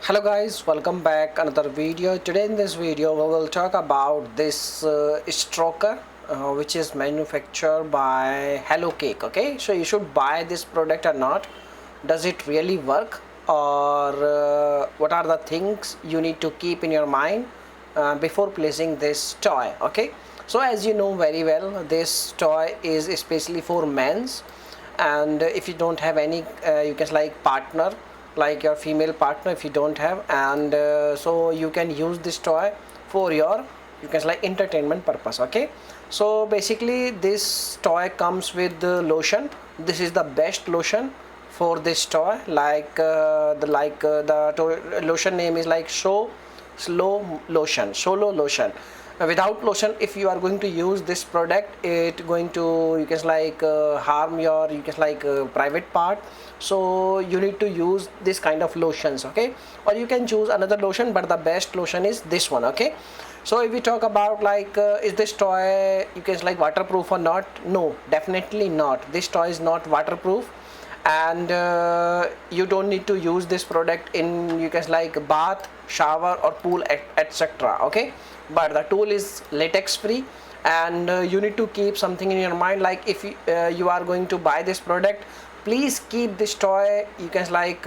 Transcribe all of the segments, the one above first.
Hello guys, welcome back another video. Today in this video we will talk about this stroker which is manufactured by Hello Cake. Okay, so you should buy this product or not. Does it really work, or what are the things you need to keep in your mind before placing this toy? Okay, so as you know very well, this toy is especially for men's, and if you don't have any you can like partner, like your female partner, if you don't have, and so you can use this toy for your, you can like, entertainment purpose. Okay, so basically this toy comes with the lotion. This is the best lotion for this toy, like the lotion name is like slow lotion, solo lotion. Without lotion, if you are going to use this product, it going to, you can like harm your, you can like private part. So you need to use this kind of lotions. Okay, or you can choose another lotion, but the best lotion is this one. Okay, so if we talk about like is this toy, you can like, waterproof or not? No, definitely not. This toy is not waterproof, and you don't need to use this product in, you can like, bath, shower or pool, etc. Okay, but the tool is latex free, and you need to keep something in your mind, like if you are going to buy this product, please keep this toy, you can like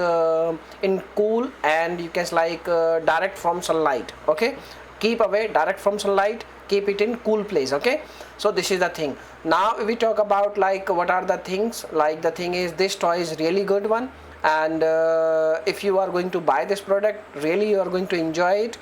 in cool, and you can like direct from sunlight. Okay, keep away direct from sunlight, keep it in cool place. Okay, so this is the thing. Now if we talk about like what are the things, like the thing is this toy is really good one, and if you are going to buy this product, really you are going to enjoy it.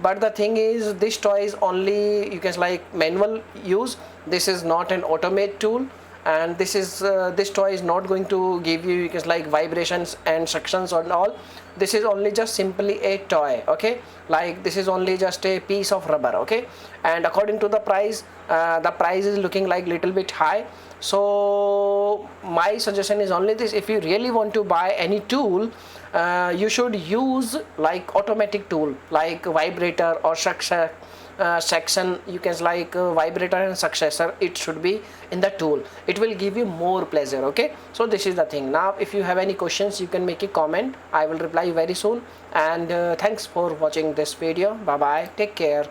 But the thing is, this toy is only, you can like, manual use. This is not an automate tool, and this is this toy is not going to give you, you can like, vibrations and suctions and all. This is only just simply a toy. Okay, like this is only just a piece of rubber. Okay, and according to the price is looking like little bit high. So my suggestion is only this: if you really want to buy any tool, you should use like automatic tool, like vibrator or section, you can like vibrator and successor. It should be in the tool. It will give you more pleasure. Okay, so this is the thing. Now if you have any questions, you can make a comment. I will reply very soon, and thanks for watching this video. Bye bye, take care.